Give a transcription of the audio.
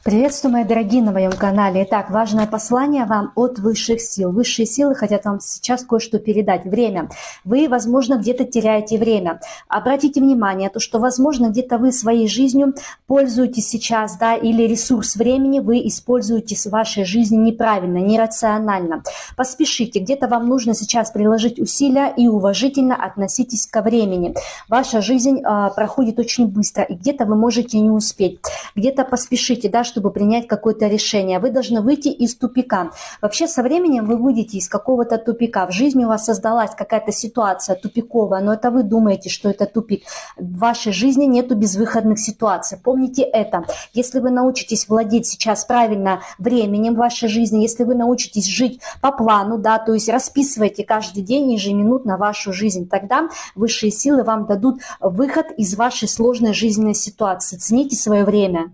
Приветствую, мои дорогие, на моем канале. Итак, важное послание вам от высших сил. Высшие силы хотят вам сейчас кое-что передать. Время. Вы, возможно, где-то теряете время. Обратите внимание, то, что, возможно, где-то вы своей жизнью пользуетесь сейчас, да, или ресурс времени вы используете в вашей жизни неправильно, нерационально. Поспешите, где-то вам нужно сейчас приложить усилия и уважительно относитесь ко времени. Ваша жизнь проходит очень быстро, и где-то вы можете не успеть. Где-то поспешите, да, чтобы принять какое-то решение. Вы должны выйти из тупика. Вообще со временем вы выйдете из какого-то тупика. В жизни у вас создалась какая-то ситуация тупиковая, но это вы думаете, что это тупик. В вашей жизни нету безвыходных ситуаций. Помните это. Если вы научитесь владеть сейчас правильно временем в вашей жизни, если вы научитесь жить по плану, да, то есть расписывайте каждый день ежеминутно вашу жизнь, тогда высшие силы вам дадут выход из вашей сложной жизненной ситуации. Цените свое время.